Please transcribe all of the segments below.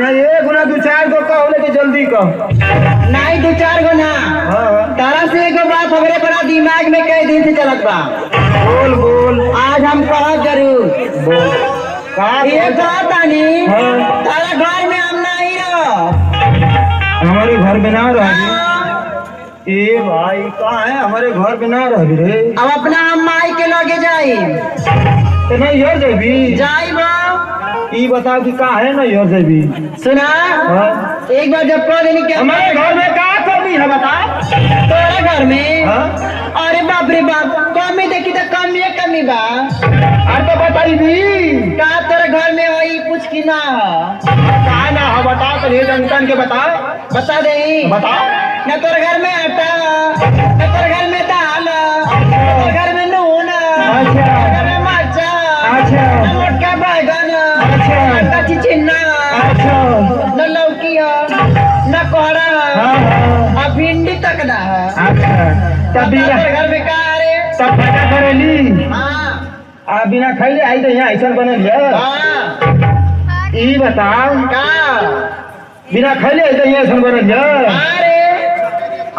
ना एक गुना दो चार गो कहो लेकिन जल्दी कहो। नहीं दो चार गो ना। तारा से एगो बात हमरे बड़ा दिमाग में कई दिन से चलत बा। बोल बोल। आज हम कहब जरूर। बोल। ये बात आनी तारा घर में हम नहीं रहो। हमारे घर में ना रह। ए भाई कहाँ है हमारे घर में ना रह रे। अब अपना हम माई के लगे जाई। तो नहीं यार जेबी जाई बा। ई बताओ कि कहाँ है ना यार जेबी। सुना एक बार जब कह देनी क्या हमारे घर में क्या कमी है बता। तोरा घर में अरे बाप रे बाप कमी देखी तो कमी है कमी बा। अरे तो बताई भी का तेरे घर में वही कुछ की ना कहा ना हो बता तो ये जनतन के बता दे बता। न तेरे घर में आटा न तेरे घर में दाल तेरे घर में नून अच्छा घर में मरचा अच्छा न मोटका बैगन अच्छा न चिचिन्ना अच्छा न लौकी न कोहरा और भिंडी तक ना अच्छा तब तेरे घर में का रे तब फटा करेली हाँ आ बिना खैले आई तो यहाँ ऐसा बनल है। ई बताओ का बिना खैले आई तो यहाँ ऐसा बनल है। अरे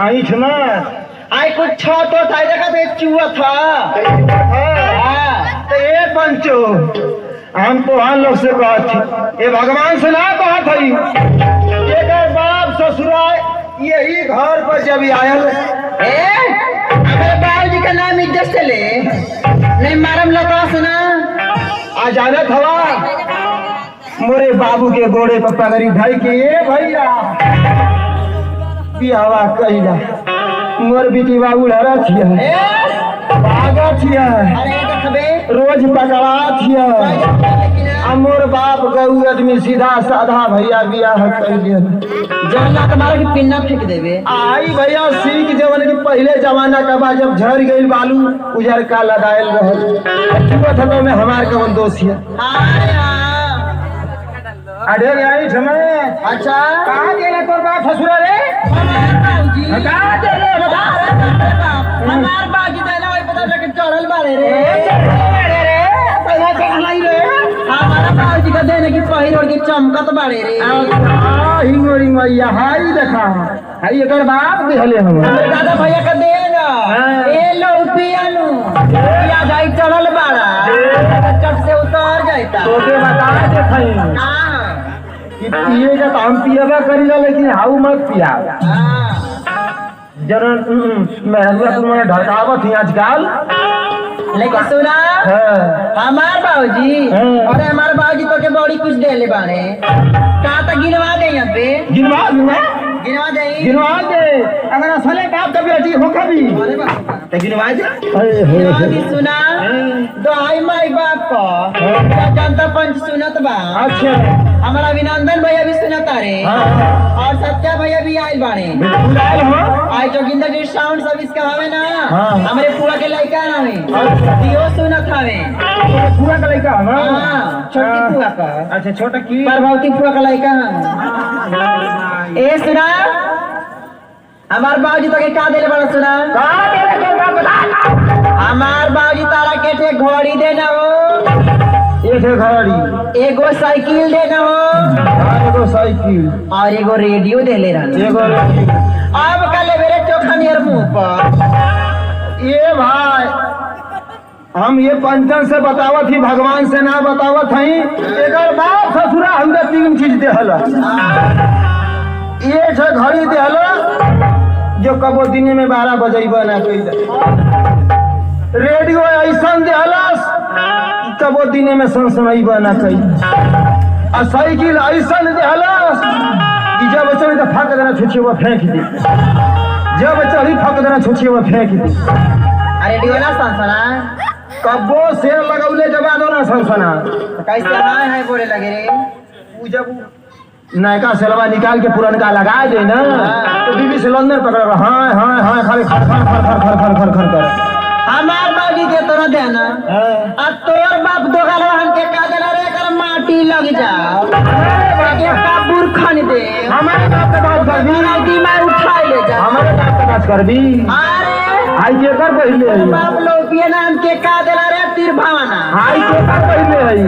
आइठ मत आई कुछ छो तो था देखा तो चूहा था। तो ये पंचो हम तो हम लोग से कहत ये भगवान से ना कहत हई एकर बाप ससुराल यही घर पर जब आयल हमारे बाबूजी का नाम इज्जत से ले नहीं मारम लता सुना आ जानत हवा मोरे बाबू के गोड़े पर पगड़ी ढाई के ये भैया बियावा कइला मोर बेटी बाबू लड़ा छिया भागा छिया अरे देखबे रोज पकड़ा छिया आ मोर बाप गऊ आदमी सीधा साधा भैया बियाह कइले जल्ला तुम्हारे की पिन्ना फेंक देबे। आई भैया सीख जवन की पहले जमाना का बा जब झड़ गई बालू उजर का लगायल रहल में हमार कवन दोष है। अरे आई समय अच्छा कहाँ गेले तोर बाप ससुरा रे कहाँ गेले बता। हमार बाजी देना वही पता लेकिन चढ़ल बारे रे हमारा बाबूजी का देने की पहिर और की चमकत बारे रे। हिंगोरी मैया हाई देखा हाई एकर बाप दिहले हम दादा भैया का दे ना ए लो पियानु या जाई चढ़ल बाड़ा चट से उतर जाता तोके बता दे खई कि पिए का हम पिएबा करीला लेकिन हाउ मत पिया जरा मैं तुम्हारे ढकावत ही आजकल लेकिन सुना हमार बाबूजी अरे हमारे बाबूजी तो के बड़ी कुछ दे ले बारे कहा तक गिनवा दे यहाँ पे गिनवा गिनवा दे अगर असले बाप का बेटी हो कभी तो गिनवा दे सुना दोहाई माई बाप को जनता पंच सुनत बा। अच्छा हमारा अभिनंदन भैया भी सुनत रे और सत्या भैया भी आयल बारे आज जोगिंदर जी साउंड सर्विस का हवे ना हमारे पुआ के लड़का हवे दियो सुनत हवे पुआ का लड़का छोटी पुआ का। अच्छा छोटा की प्रभावती पुआ का लड़का हम ए सुना हमार बाबूजी तो के का देले बड़ा सुना हमार बाबूजी तारा के थे घोड़ी देना हो एक घड़ी एगो साइकिल देना हो एगो साइकिल और एगो रेडियो दे ले रहा एगो अब कल मेरे चोखा नियर मुंह पर ये भाई हम ये पंचन से बतावत ही भगवान से ना बतावत हई एकर बाप ससुरा हमके तीन चीज देहल ये छे घड़ी देहल जो कबो दिन में 12 बजेबा ना कोई रेडियो ऐसा देहलस कबो दिन में सनसनाइबा ना कोई आ साइकिल ऐसा देहलस कि जब चली तो फाक देना छुछे वो फेंक दे जब चली फाक देना छुछे वो फेंक दे। रेडियो ना सनसना कब्बो शेर लगौले के बाद ना सनसना कैसे है बोले लगे रे जब नयका सेलवा निकाल के पुरनका लगा दे ना तो बीबी सिलेंडर पकड़ हाँ हाँ हाँ खाली खर खर खर खर खर खर खर खर कर हमार बाबूजी के तोरा देना अब तोर बाप दोगल हमके का देला रे कर माटी लग जाओ एक काबूर खाने दे हमारे बाप के बात कर दी दिमाग उठा ले जा हमारे बाप के बात कर दी अरे आई के कर पहले बाप लोपिया नाम के का देला रे तीर भावना आई के कर पहले आई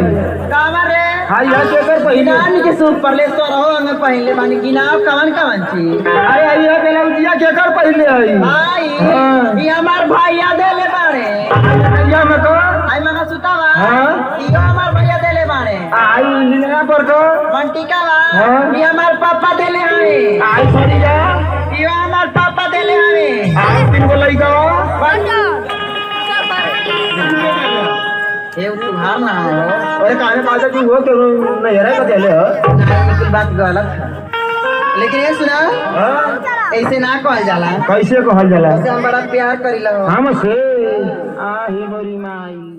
कावर रे हाँ यह केकर पहले गिनान के सूप पर ले तो रहो हमें पहले बानी गिनाव कवन कवन चीज अरे यह बेलौजिया केकर पहले आई भाई हाँ। ये हमार भैया देले बाड़े या में को आई मगा सुतावा हाँ। यो हमार भैया देले बाड़े आई नीना पर को मंटिका वा हाँ। ये हमार पापा देले हमें आई सरी जा यो हमार पापा देले हमें आई तीन गो लइका ये तुम्हार ना हो अरे काहे पाजा की हो के नहीं रे का देले हो नहीं कुछ बात गलत है लेकिन ये सुना हां ऐसे ना कहल जाला कैसे कहल जाला ऐसे हम बड़ा प्यार करिला हो हमसे आ हे बरी माई